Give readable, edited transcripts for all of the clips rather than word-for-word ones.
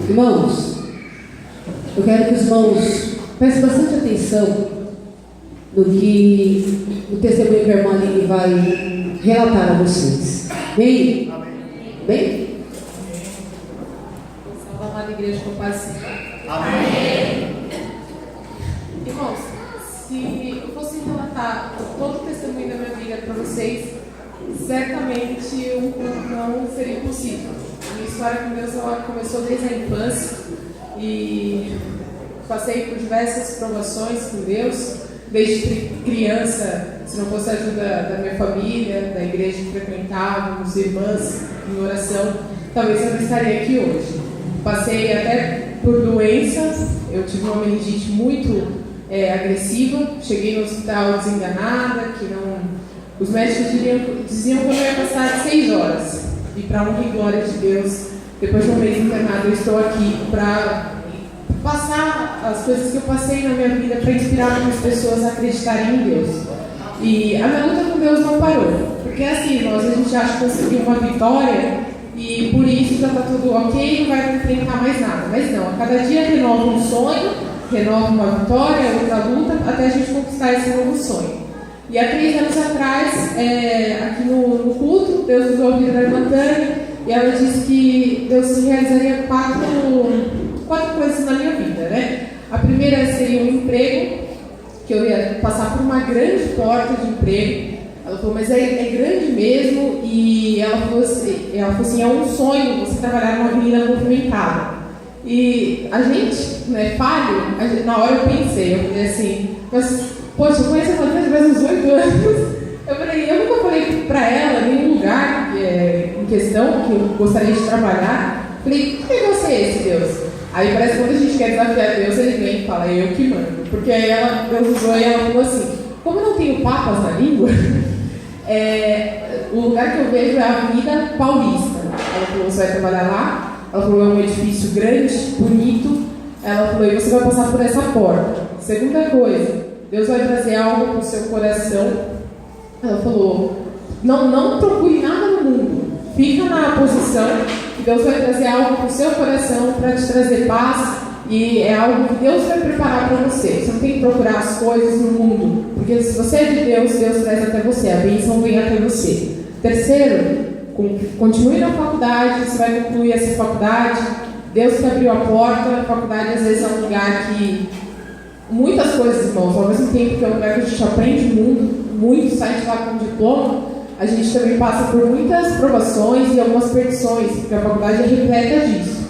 Irmãos, eu quero que os irmãos prestem bastante atenção no que o testemunho que a irmã Aline vai relatar a vocês. Bem? Bem? Salve a amada igreja com paz. Amém. Irmãos, se eu fosse relatar todo o testemunho da minha vida para vocês, certamente não seria possível. A minha história com Deus ela começou desde a infância e passei por diversas provações com Deus, desde criança, se não fosse a ajuda da minha família, da igreja que frequentávamos, irmãs em oração, talvez eu não estaria aqui hoje. Passei até por doenças, eu tive uma meningite muito agressiva, cheguei no hospital desenganada, que não, os médicos diziam que eu ia passar 6 horas, e para honra e glória de Deus, depois de um mês internado, eu estou aqui para passar as coisas que eu passei na minha vida, para inspirar algumas pessoas a acreditarem em Deus. E a minha luta com Deus não parou, porque assim, a gente acha que conseguiu uma vitória, e por isso já está tudo ok, não vai enfrentar mais nada. Mas não, a cada dia renova um sonho, renova uma vitória, outra luta, até a gente conquistar esse novo sonho. E há 3 anos atrás, aqui no culto, Deus usou a vida da irmã Tânia, e ela disse que Deus realizaria 4 coisas na minha vida, né? A primeira seria um emprego, que eu ia passar por uma grande porta de emprego. Ela falou, mas é grande mesmo, e ela falou assim, é um sonho você trabalhar numa avenida movimentada. E a gente, né, falho, na hora eu falei assim, mas, poxa, eu conheço a Tânia faz uns 8 anos. Eu nunca falei para ela nenhum lugar em questão que eu gostaria de trabalhar. Falei, que negócio é esse, Deus? Aí parece que quando a gente quer desafiar Deus, ele vem e fala, eu que mando. Porque aí Deus usou e ela falou assim, como eu não tenho papas na língua, o lugar que eu vejo é a Avenida Paulista. Ela falou, você vai trabalhar lá? Ela falou, é um edifício grande, bonito. Ela falou, e você vai passar por essa porta. Segunda coisa, Deus vai trazer algo para o seu coração. Ela falou, não procure nada no mundo. Fica na posição que Deus vai trazer algo para o seu coração para te trazer paz. E é algo que Deus vai preparar para você. Você não tem que procurar as coisas no mundo. Porque se você é de Deus, Deus traz até você. A bênção vem até você. Terceiro, continue na faculdade. Você vai concluir essa faculdade. Deus que abriu a porta. A faculdade às vezes é um lugar que... Muitas coisas, irmãos, ao mesmo tempo que é um lugar que a gente aprende muito, sai de lá com diploma, a gente também passa por muitas provações e algumas perdições, porque a faculdade é repleta disso.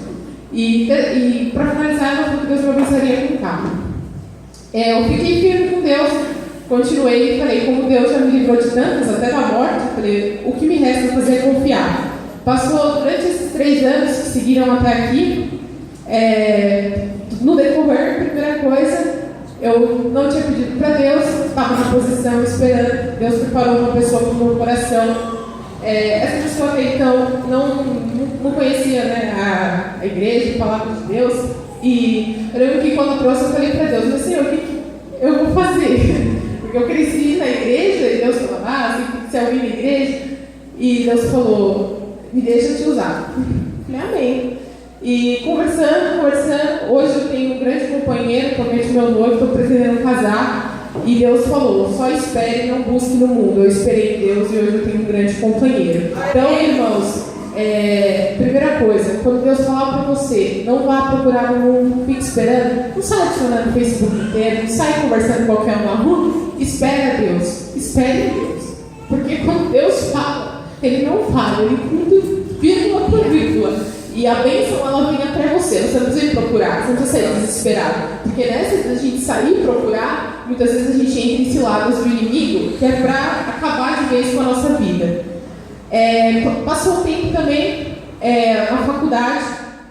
E para finalizar, eu falei que Deus me abençoaria com um carro. Eu fiquei firme com Deus, continuei e falei, como Deus já me livrou de tantas, até da morte, eu falei, o que me resta fazer é confiar. Passou durante esses 3 anos que seguiram até aqui, no decorrer, primeira coisa, eu não tinha pedido para Deus, estava na posição esperando, Deus preparou uma pessoa para o meu coração. Essa pessoa até então não conhecia, né, a igreja, a palavra de Deus, e eu lembro que quando eu trouxe eu falei para Deus, mas Senhor, o que eu vou fazer? Porque eu cresci na igreja e Deus falou, você tem que ser alguém na igreja, e Deus falou, me deixa te usar. Eu falei, amém. E conversando, hoje eu tenho um grande companheiro, atualmente meu noivo, estou pretendendo casar, e Deus falou, só espere e não busque no mundo. Eu esperei em Deus e hoje eu tenho um grande companheiro. Então, irmãos, primeira coisa, quando Deus falar para você, não vá procurar no mundo, fique esperando, não sai adicionando o Facebook inteiro, não sai conversando com qualquer um na rua, espere Deus, porque quando Deus fala, Ele não fala, Ele cumpre vírgula por vírgula. E a bênção, ela vem até você. Você não precisa procurar, você não precisa sair desesperado. Porque nessa, a gente sair procurar, muitas vezes a gente entra em ciladas do inimigo, que é para acabar de vez com a nossa vida. Passou o tempo também na faculdade,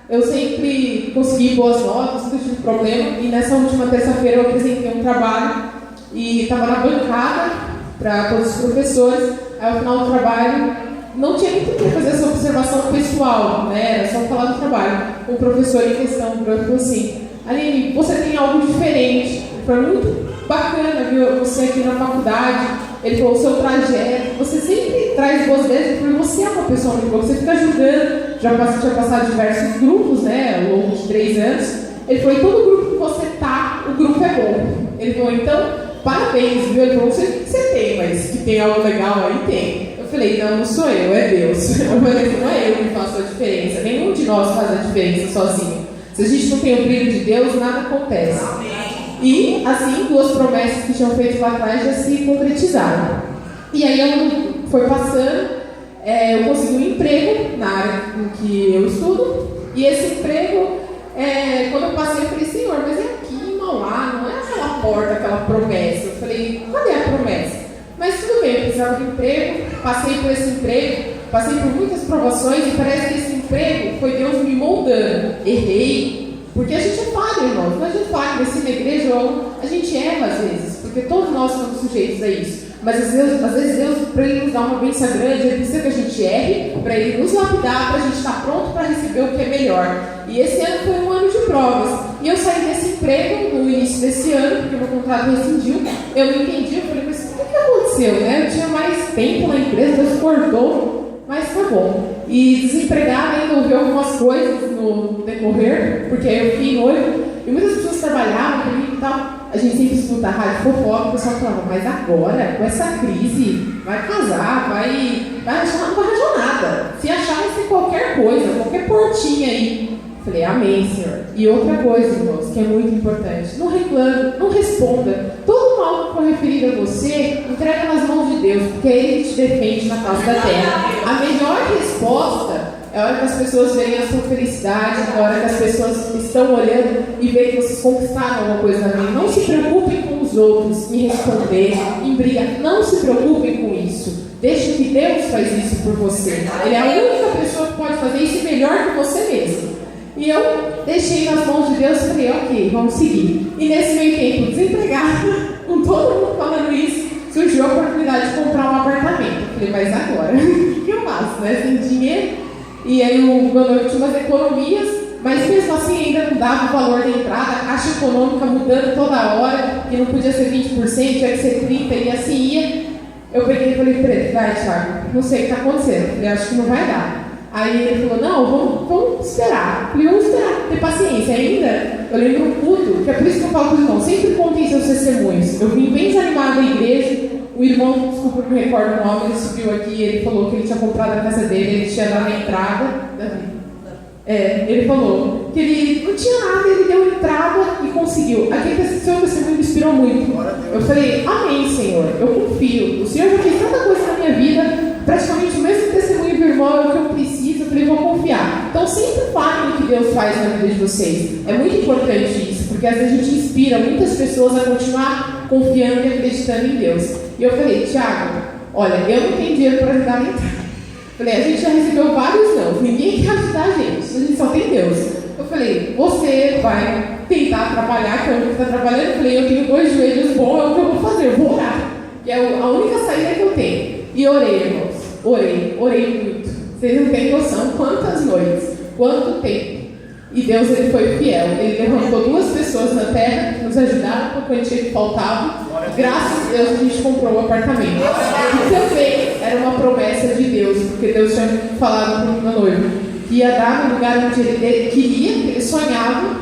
eu sempre consegui boas notas, nunca tive problema. E nessa última terça-feira eu apresentei um trabalho e estava na bancada para todos os professores. Aí ao final do trabalho, não tinha nem por que fazer essa observação pessoal, né? Era só falar do trabalho. O professor em questão falou assim, Aline, você tem algo diferente. Foi muito bacana ver você aqui na faculdade. Ele falou, o seu trajeto, você sempre traz boas ideias, porque você é uma pessoa muito boa, você fica ajudando. Tinha passado diversos grupos, né, ao longo de 3 anos. Ele falou, em todo grupo que você tá, o grupo é bom. Ele falou, então, parabéns, viu? Ele falou, você tem, mas que tem algo legal aí, tem. Eu falei, não sou eu, é Deus. Eu falei, não é eu que faço a diferença. Nenhum de nós faz a diferença sozinho. Se a gente não tem o brilho de Deus, nada acontece. E, assim, 2 promessas que tinham feito lá atrás já se concretizaram. E aí, foi passando, eu consegui um emprego na área em que eu estudo. E esse emprego, quando eu passei, eu falei, Senhor, mas é aqui em Mauá, não é aquela porta, aquela promessa. Eu falei, cadê a promessa? Mas tudo bem, eu precisava de emprego, passei por esse emprego, passei por muitas provações e parece que esse emprego foi Deus me moldando. Errei, porque a gente é falho, irmãos. Não é a gente falha, crescer na igreja, a gente erra às vezes, porque todos nós somos sujeitos a isso. Mas às vezes Deus, para Ele nos dar uma bênção grande, Ele precisa que a gente erre, para Ele nos lapidar, para a gente estar pronto para receber o que é melhor. E esse ano foi um ano de provas. E eu saí desse emprego no início desse ano, porque o meu contrato rescindiu. Eu não entendi, eu falei, mas o que aconteceu, né? Eu tinha mais tempo na empresa, Deus cortou, mas tá bom. E desempregada ainda ouvi algumas coisas no decorrer, porque eu fiquei noiva, e muitas pessoas trabalhavam comigo e tal. A gente sempre escuta a rádio fofoca, o pessoal falava, mas agora, com essa crise, vai casar, vai achar, não vai arranjar nada. Se achar, vai ser qualquer coisa, qualquer portinha aí. Falei, amém, Senhor. E outra coisa, irmãos, que é muito importante, não reclame, não responda. Todo mal que for referido a você, entrega nas mãos de Deus, porque é Ele que te defende na face da terra. A melhor resposta é a hora que as pessoas veem a sua felicidade, é a hora que as pessoas estão olhando e veem que vocês conquistaram alguma coisa na vida. Não se preocupem com os outros em responder, em briga. Não se preocupem com isso. Deixe que Deus faz isso por você. Ele é a única pessoa que pode fazer isso melhor que você mesmo. E eu deixei nas mãos de Deus e falei, ok, vamos seguir. E nesse meio tempo, desempregada, com todo mundo falando isso, surgiu a oportunidade de comprar um apartamento. Eu falei, mas agora, o que eu faço, né? Sem dinheiro. E aí eu tinha umas economias, mas mesmo assim ainda não dava o valor da entrada, a caixa econômica mudando toda hora, que não podia ser 20%, tinha que ser 30%, e assim ia. Eu peguei e falei para ele, vai, Thiago, não sei o que está acontecendo, eu acho que não vai dar. Aí ele falou, não, vamos esperar. Eu falei, vamos esperar, ter paciência. Ainda, eu lembro um culto, que é por isso que eu falo para os irmãos, sempre contem seus testemunhos. Eu vim bem desanimado da igreja, o irmão, desculpa que me recordo o nome, ele subiu aqui e ele falou que ele tinha comprado a casa dele, ele tinha dado a entrada. Ele falou que ele não tinha nada, ele deu a entrada e conseguiu. Aquele seu testemunho me inspirou muito. Eu falei, amém, Senhor, eu confio. O Senhor já fez tanta coisa na minha vida, praticamente o mesmo testemunho do irmão é o que eu preciso, eu falei, vou confiar. Então sempre falem o que Deus faz na vida de vocês. É muito importante isso, porque às vezes a gente inspira muitas pessoas a continuar confiando e acreditando em Deus. E eu falei, Thiago, olha, eu não tenho dinheiro para ajudar a entrar. Falei, a gente já recebeu vários não, ninguém quer ajudar a gente só tem Deus. Eu falei, você vai tentar trabalhar, que é o único que está trabalhando. Eu falei, eu tenho 2 joelhos bons, é o que eu vou fazer, eu vou orar. Que é a única saída que eu tenho. E orei, irmãos, orei muito. Vocês não têm noção quantas noites, quanto tempo. E Deus, Ele foi fiel. Ele levantou 2 pessoas na terra que nos ajudaram com a quantia que faltava. Graças a Deus a gente comprou o apartamento. E também era uma promessa de Deus, porque Deus tinha falado para o meu noivo que ia dar no lugar onde ele queria, que ele sonhava,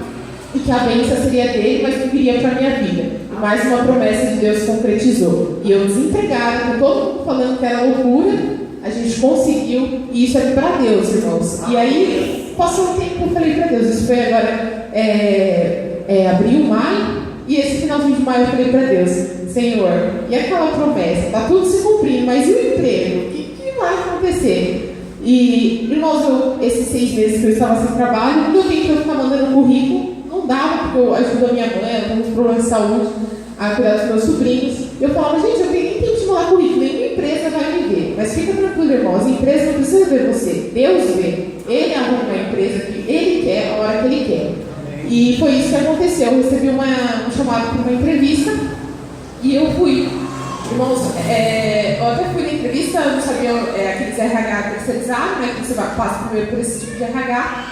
e que a bênção seria dele, mas que viria para a minha vida. E mais uma promessa de Deus concretizou. E eu desempregada, com todo mundo falando que era loucura, a gente conseguiu, e isso é para Deus, irmãos. E aí, passou um tempo, eu falei para Deus, isso foi agora abril, maio, e esse finalzinho de maio eu falei para Deus, Senhor, e aquela promessa, está tudo se cumprindo, mas e o emprego? O que vai acontecer? E, irmãos, esses 6 meses que eu estava sem trabalho, não deu tempo eu ficar mandando currículo, não dava, porque eu ajudo a minha mãe, ela tem uns problemas de saúde, a cuidar dos meus sobrinhos. Eu falava, gente, eu tenho nem tempo de mandar currículo, nenhuma empresa vai me ver. Mas fica tranquilo, irmãos, a empresa não precisa ver você, Deus vê. Ele arruma uma empresa que Ele quer, a hora que Ele quer. E foi isso que aconteceu. Eu recebi um chamado para uma entrevista e eu fui. Irmãos, eu até fui na entrevista, eu não sabia aqueles RH terceirizados, né, que você passa primeiro por esse tipo de RH.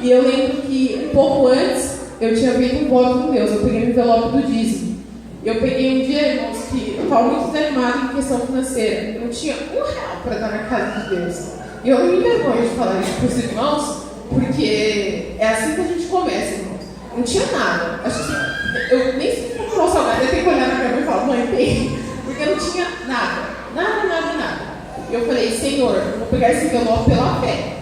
E eu lembro que um pouco antes eu tinha feito um voto com Deus, eu peguei um envelope do dízimo. Eu peguei um dia, irmãos, que eu estava muito desanimada em questão financeira. Eu não tinha R$1 para dar na casa de Deus. E eu não me envergonho de falar isso para os irmãos, porque é assim que a gente começa, irmãos. Não tinha nada. Acho que eu nem sei como comprar o salgado, eu tenho que olhar na minha mãe e falar, mãe, tem. Porque eu não tinha nada. Nada. E eu falei, Senhor, eu vou pegar esse envelope pela fé.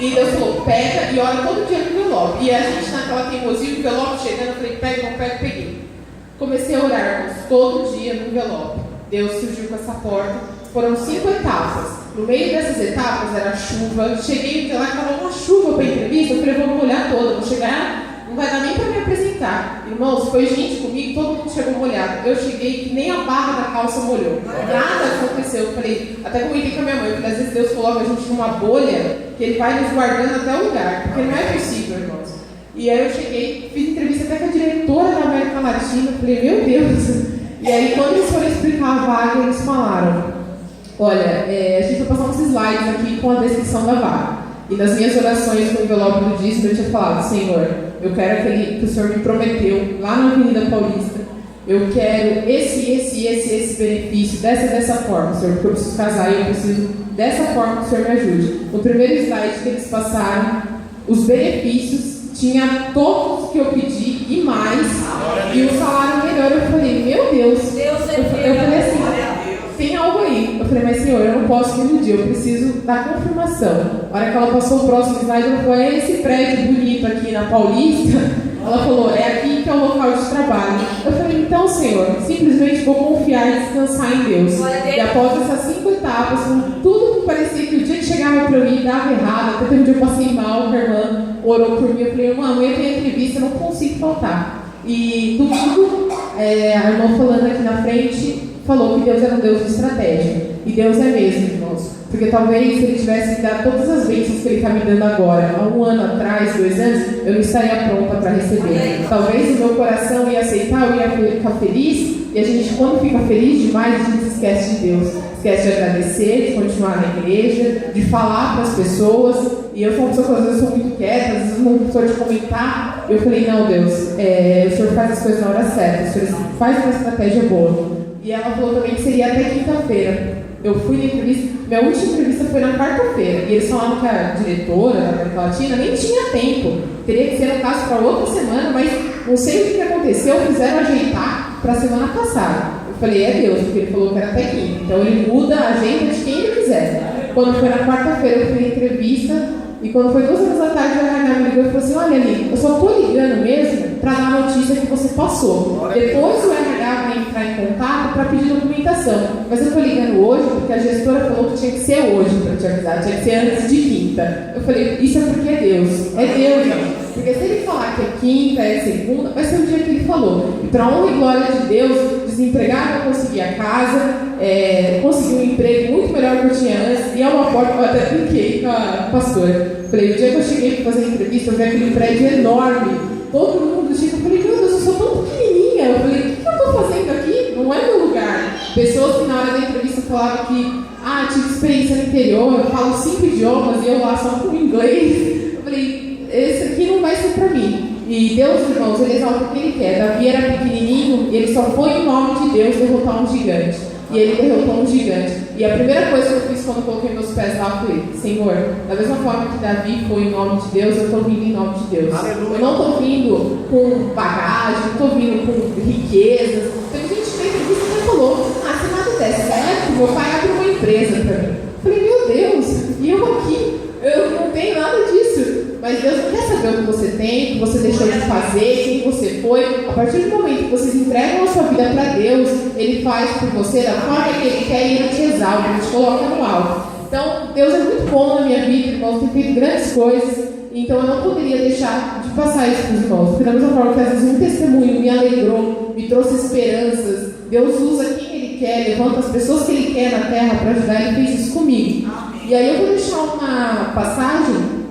E Deus falou, pega e ora todo dia no envelope. E a gente naquela teimosia, o envelope chegando, eu falei, pega, não pega, peguei. Comecei a orar, irmãos, todo dia no envelope. Deus surgiu com essa porta. Foram 5 etapas. No meio dessas etapas era chuva. Cheguei lá, estava uma chuva para a entrevista. Eu falei, vou molhar toda, vou chegar, não vai dar nem para me apresentar. Irmãos, foi gente comigo, todo mundo chegou molhado. Eu cheguei que nem a barra da calça molhou. Nada aconteceu. Eu falei, até comentei com a minha mãe, porque às vezes Deus coloca a gente numa bolha que Ele vai nos guardando até o lugar. Porque não é possível, irmãos. E aí eu cheguei, fiz entrevista até com a diretora da América Latina. Eu falei, meu Deus. E aí quando eles foram explicar a vaga, eles falaram, olha, a gente vai passar uns slides aqui com a descrição da vaga. E nas minhas orações no envelope do dízimo eu tinha falado, Senhor, eu quero aquele que o Senhor me prometeu lá na Avenida Paulista. Eu quero esse benefício, dessa forma, Senhor, porque eu preciso casar e eu preciso dessa forma que o Senhor me ajude. No primeiro slide que eles passaram, os benefícios, tinha todos que eu pedi e mais, e o salário melhor. Eu falei, meu Deus, eu falei assim, tem algo aí. Eu falei, mas Senhor, eu não posso me iludir, eu preciso da confirmação. Na hora que ela passou o próximo slide, ela falou, é esse prédio bonito aqui na Paulista? Ela falou, é aqui que é o local de trabalho. Eu falei, então Senhor, simplesmente vou confiar e descansar em Deus. E após essas 5 etapas, com tudo que parecia que o dia que chegava para eu ir dava errado, até um dia eu passei mal, a irmã orou por mim, eu falei, irmã, amanhã tem entrevista, eu não consigo faltar. E domingo, a irmã falando aqui na frente, falou que Deus era um Deus de estratégia. E Deus é mesmo, irmãos. Porque talvez se Ele tivesse me dado todas as bênçãos que Ele está me dando agora, há 1 ano atrás, 2 anos, eu não estaria pronta para receber. Talvez o meu coração ia aceitar, eu ia ficar feliz. E a gente, quando fica feliz demais, a gente se esquece de Deus. Esquece de agradecer, de continuar na igreja, de falar para as pessoas. E eu sou uma pessoa que às vezes sou muito quieta, às vezes não sou de comentar. Eu falei, não, Deus, o Senhor faz as coisas na hora certa, o Senhor faz uma estratégia boa. E ela falou também que seria até quinta-feira. Eu fui na entrevista, minha última entrevista foi na quarta-feira. E eles falaram que a diretora da América Latina nem tinha tempo. Teria que ser, no caso, para outra semana, mas não sei o que aconteceu, fizeram ajeitar para a semana passada. Eu falei, é Deus, porque Ele falou que era até quinta. Então Ele muda a agenda de quem Ele quiser. Quando foi na quarta-feira, eu fui na entrevista. E quando foi 2 horas da tarde, o RH me ligou e falou assim, olha ali, eu só estou ligando mesmo para dar a notícia que você passou. Depois o RH vai entrar em contato para pedir documentação. Mas eu estou ligando hoje porque a gestora falou que tinha que ser hoje para te avisar, tinha que ser antes de quinta. Eu falei, isso é porque é Deus. É Deus, não. Porque se Ele falar que é quinta, é segunda, vai ser o dia que Ele falou. E para honra e glória de Deus, desempregado eu consegui a casa, consegui um emprego muito melhor do que eu tinha antes, e é uma porta, eu até brinquei com a pastora. Falei, o dia que eu cheguei para fazer a entrevista, eu vi aquele prédio enorme, todo mundo chega, eu falei, meu Deus, eu sou tão pequenininha. Eu falei, o que eu estou fazendo aqui? Não é meu lugar. Pessoas que na hora da entrevista falaram que, tive experiência no interior, eu falo 5 idiomas e eu lá só com inglês. Eu falei, esse aqui não vai ser para mim. E Deus, irmãos, Ele exalta o que Ele quer. Davi era pequenininho e ele só foi em nome de Deus derrotar um gigante. E ele derrotou um gigante. E a primeira coisa que eu fiz quando eu coloquei meus pés lá foi, Senhor, da mesma forma que Davi foi em nome de Deus, eu estou vindo em nome de Deus. Aleluia. Eu não estou vindo com bagagem, não estou vindo com riquezas. Tem gente que me falou, se nada der certo, meu pai abre uma empresa para mim. Eu falei, meu Deus, e eu aqui, eu não tenho nada disso. Mas Deus não quer saber o que você tem, o que você deixou de fazer, quem você foi. A partir do momento que vocês entregam a sua vida para Deus, Ele faz por você da forma que Ele quer e Ele te exalta, Ele te coloca no alto. Então, Deus é muito bom na minha vida, irmãos, tem feito grandes coisas. Então, eu não poderia deixar de passar isso para os irmãos. Porque da mesma forma que às vezes um testemunho me alegrou, me trouxe esperanças, Deus usa quem Ele quer, levanta as pessoas que Ele quer na terra para ajudar, Ele fez isso comigo. E aí eu vou deixar uma passagem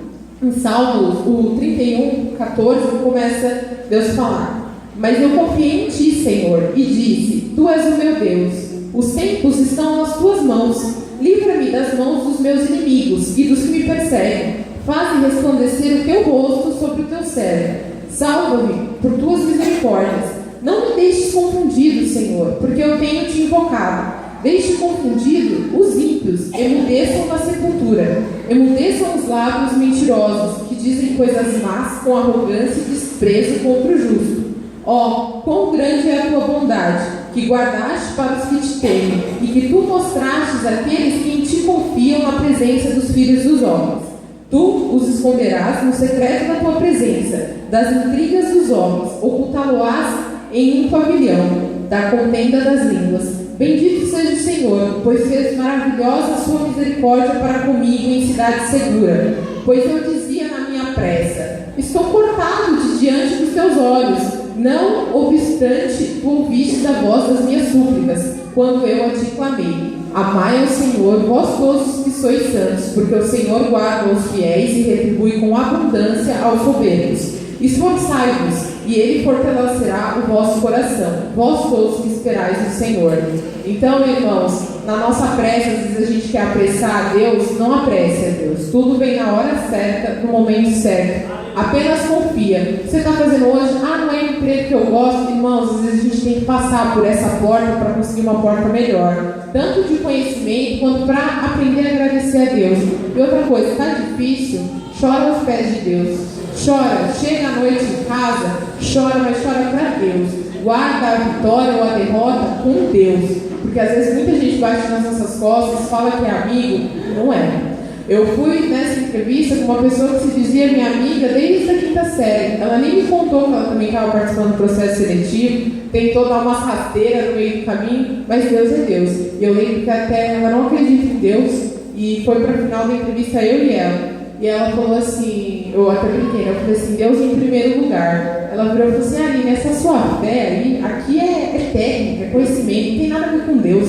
em Salmos, o 31, 14, começa Deus falar. Mas eu confiei em Ti, Senhor, e disse, Tu és o meu Deus. Os tempos estão nas Tuas mãos. Livra-me das mãos dos meus inimigos e dos que me perseguem. Faze resplandecer o Teu rosto sobre o Teu servo. Salva-me por Tuas misericórdias. Não me deixes confundido, Senhor, porque eu tenho te invocado. Deixe confundido os ímpios, emudeçam na sepultura, emudeçam os lábios mentirosos, que dizem coisas más com arrogância e desprezo contra o justo. Ó, quão grande é a tua bondade, que guardaste para os que te temem, e que tu mostrastes àqueles que em ti confiam na presença dos filhos dos homens. Tu os esconderás no secreto da tua presença, das intrigas dos homens, ocultá-lo-ás em um pavilhão, da contenda das línguas. Bendito seja o Senhor, pois fez maravilhosa a sua misericórdia para comigo em cidade segura. Pois eu dizia na minha pressa: estou cortado de diante dos teus olhos. Não obstante, tu ouviste a voz das minhas súplicas, quando eu a te clamei. Amai ao Senhor, vós todos os que sois santos, porque o Senhor guarda os fiéis e retribui com abundância aos soberbos. Esforçai-vos, e Ele fortalecerá o vosso coração, vós todos que esperais no Senhor. Então, irmãos, na nossa pressa, às vezes a gente quer apressar a Deus. Não apresse a Deus. Tudo vem na hora certa, no momento certo. Apenas confia. Você está fazendo hoje, não é o emprego que eu gosto, irmãos. Às vezes a gente tem que passar por essa porta para conseguir uma porta melhor, tanto de conhecimento quanto para aprender a agradecer a Deus. E outra coisa, está difícil? Chora aos pés de Deus. Chora, chega à noite em casa, chora, mas chora para Deus. Guarda a vitória ou a derrota com Deus. Porque às vezes muita gente bate nas nossas costas, fala que é amigo, não é. Eu fui nessa entrevista com uma pessoa que se dizia minha amiga desde a quinta série. Ela nem me contou que ela também estava participando do processo seletivo, tentou dar umas rasteiras no meio do caminho, mas Deus é Deus. E eu lembro que até ela não acredita em Deus, e foi para o final da entrevista eu e ela. E ela falou assim, eu até brinquei, eu falei assim, Deus em primeiro lugar. Ela virou e falou assim, Aline, essa sua fé aí, aqui é técnica, é conhecimento, não tem nada a ver com Deus.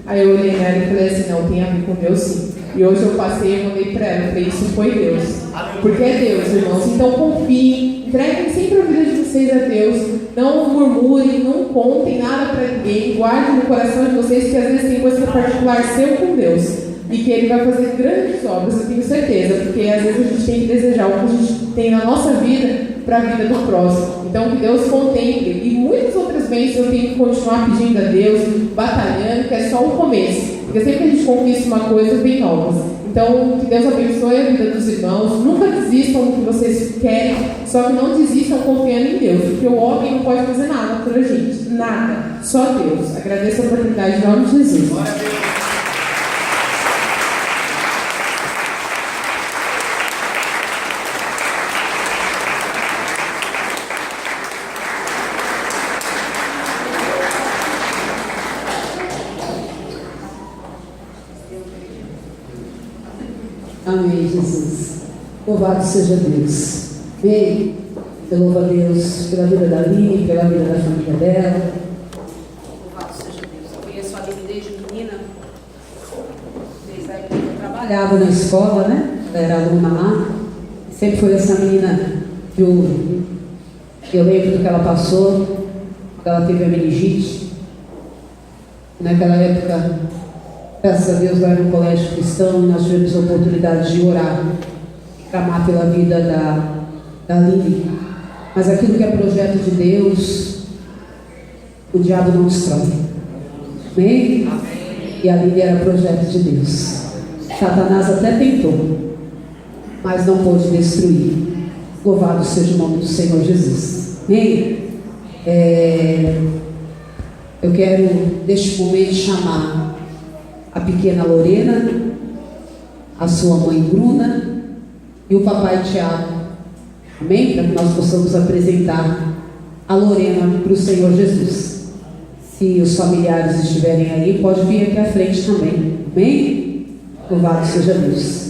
Aí eu olhei nela e falei assim, não, tem a ver com Deus sim. E hoje eu passei e mandei para ela, eu falei, isso foi Deus. Porque é Deus, irmãos. Então confiem, entreguem sempre a vida de vocês a Deus. Não murmurem, não contem nada para ninguém. Guardem no coração de vocês que às vezes tem coisa particular seu com Deus. E que Ele vai fazer grandes obras, eu tenho certeza. Porque às vezes a gente tem que desejar o que a gente tem na nossa vida para a vida do próximo. Então que Deus contemple. E muitas outras vezes eu tenho que continuar pedindo a Deus, batalhando, que é só o começo. Porque sempre que a gente conquista uma coisa, vem novas. Então, que Deus abençoe a vida dos irmãos. Nunca desistam do que vocês querem, só que não desistam confiando em Deus. Porque o homem não pode fazer nada por a gente. Nada. Só Deus. Agradeço a oportunidade em nome de Jesus. Amém, Jesus. Louvado seja Deus. Amém. Eu louvo a Deus pela vida da Aline, pela vida da família dela. Louvado seja Deus. Eu conheço a Aline desde menina. Desde a época que eu trabalhava na escola, né? Ela era aluna lá. Sempre foi essa menina que eu lembro do que ela passou, que ela teve a meningite. Naquela época, graças a Deus, lá era um colégio cristão, nós tivemos a oportunidade de orar, clamar pela vida da Aline. Mas aquilo que é projeto de Deus, o diabo não destrói. Amém? E a Aline era projeto de Deus. Satanás até tentou, mas não pôde destruir. Louvado seja o nome do Senhor Jesus. Amém? Eu quero, neste momento, chamar a pequena Lorena, a sua mãe Bruna e o papai Tiago. Amém? Para que nós possamos apresentar a Lorena para o Senhor Jesus. Se os familiares estiverem aí, pode vir aqui à frente também. Amém? Louvado seja Deus.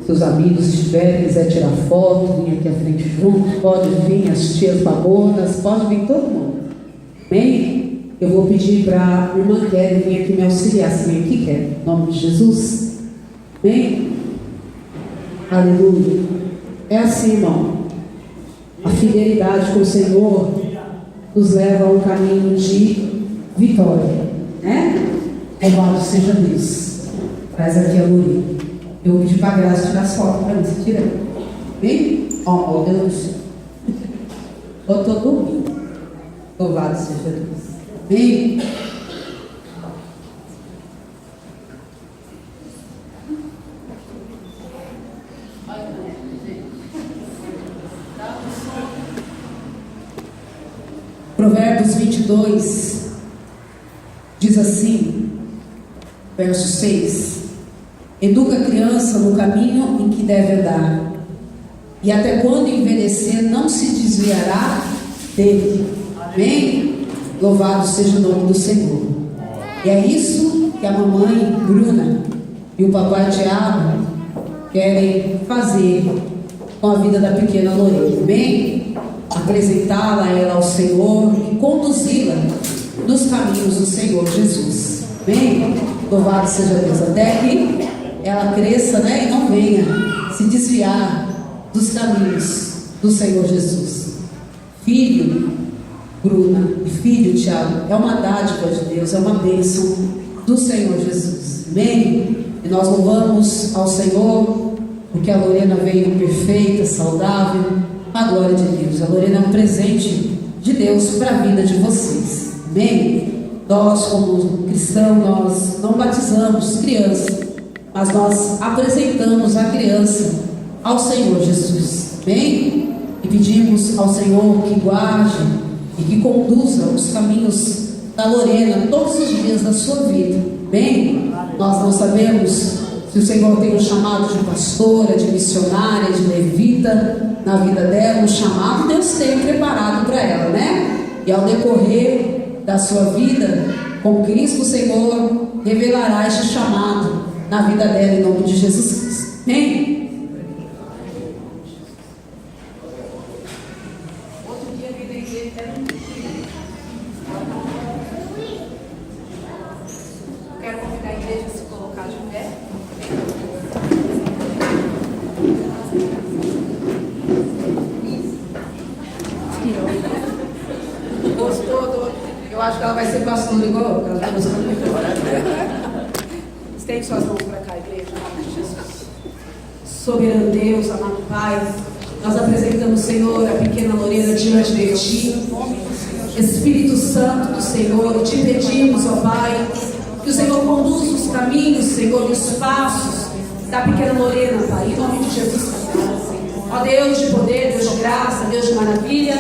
Se os amigos estiverem, quiser tirar foto, vir aqui à frente junto, pode vir, as tias babonas, pode vir todo mundo. Amém? Eu vou pedir para a irmã Kelly vir aqui me auxiliar. Se vem aqui, Kelly, em nome de Jesus. Amém? Aleluia. É assim, irmão. A fidelidade com o Senhor nos leva a um caminho de vitória, né? Louvado seja Deus. Traz aqui a Lorena. Eu vou pedir para a Graça tirar as fotos para mim. Você tira? Bem? Ó, Deus. Eu estou dormindo. Louvado seja Deus. Amém? Provérbios 22 diz assim, verso 6: Educa a criança no caminho em que deve andar, e até quando envelhecer não se desviará dele. Amém? Louvado seja o nome do Senhor. E é isso que a mamãe Bruna e o papai Tiago querem fazer com a vida da pequena Lorena. Amém? Apresentá-la ela ao Senhor e conduzi-la nos caminhos do Senhor Jesus. Amém? Louvado seja Deus. Até que ela cresça, né, e não venha se desviar dos caminhos do Senhor Jesus. Filho Bruna e filho Tiago, é uma dádiva de Deus, é uma bênção do Senhor Jesus. Amém? E nós louvamos ao Senhor porque a Lorena veio perfeita, saudável, a glória de Deus. A Lorena é um presente de Deus para a vida de vocês. Amém? Nós, como cristãos, nós não batizamos criança, mas nós apresentamos a criança ao Senhor Jesus. Amém? E pedimos ao Senhor que guarde e que conduza os caminhos da Lorena todos os dias da sua vida. Amém? Nós não sabemos se o Senhor tem um chamado de pastora, de missionária, de levita na vida dela. Um chamado Deus tem preparado para ela, né? E ao decorrer da sua vida com Cristo, o Senhor revelará este chamado na vida dela em nome de Jesus Cristo. Amém? Quero convidar a igreja a se colocar de pé. Gostou? Eu acho que ela vai ser pastora igual ela está gostando muito. Estende suas mãos para cá, igreja, em nome de Jesus. Soberano Deus, amado Pai, nós apresentamos, Senhor, a pequena Lorena diante de Ti. Espírito Santo do Senhor, te pedimos, ó Pai, que o Senhor conduza os caminhos, Senhor, e os passos da pequena Lorena, Pai, em nome de Jesus. Ó Deus de poder, Deus de graça, Deus de maravilha,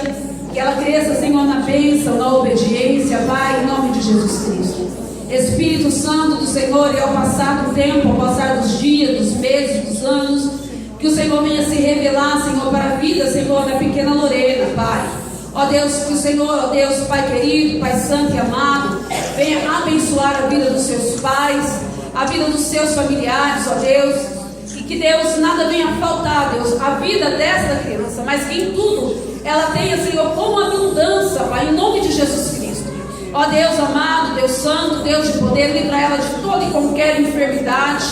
que ela cresça, Senhor, na bênção, na obediência, Pai, em nome de Jesus Cristo. Espírito Santo do Senhor, e ao passar do tempo, ao passar dos dias, dos meses, dos anos, que o Senhor venha se revelar, Senhor, para a vida, Senhor, da pequena Lorena, Pai. Ó Deus, que o Senhor, ó Deus, Pai querido, Pai santo e amado, venha abençoar a vida dos seus pais, a vida dos seus familiares, ó Deus, e que Deus, nada venha faltar, Deus, a vida desta criança, mas que em tudo ela tenha, Senhor, como abundância, Pai, em nome de Jesus Cristo. Ó Deus amado, Deus santo, Deus de poder, livra ela de toda e qualquer enfermidade.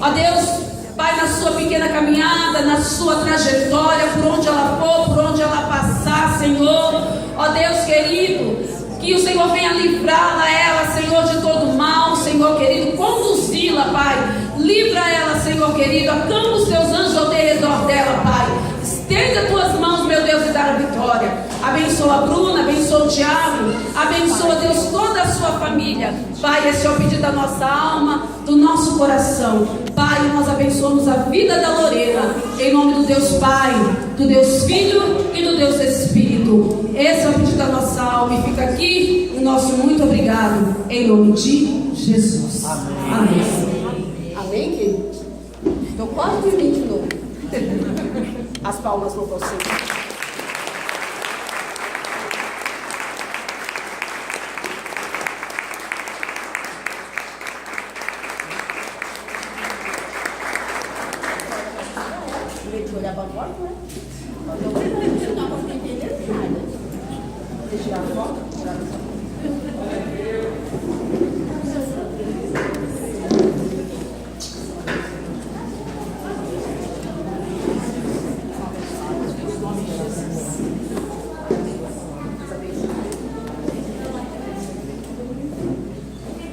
Ó Deus, Pai, na sua pequena caminhada, na sua trajetória, por onde ela for, por onde ela passar, Senhor. Ó Deus querido, que o Senhor venha livrá-la, ela, Senhor, de todo mal, Senhor querido, conduzi-la, Pai. Livra ela, Senhor querido, acampa os teus anjos ao redor dela, Pai. Estende as tuas mãos, meu Deus, e dá a vitória. Abençoa a Bruna, abençoa o Tiago, abençoa, Deus, toda a sua família. Pai, esse é o pedido da nossa alma, do nosso coração. Pai, nós abençoamos a vida da Lorena, em nome do Deus Pai, do Deus Filho e do Deus Espírito. Esse é o pedido da nossa alma e fica aqui o nosso muito obrigado, em nome de Jesus. Amém. Amém, querido? Estou quase dormindo de novo. As palmas para você. Olhar para a porta, né? Eu não estou entendendo nada. Deixa eu tirar a foto.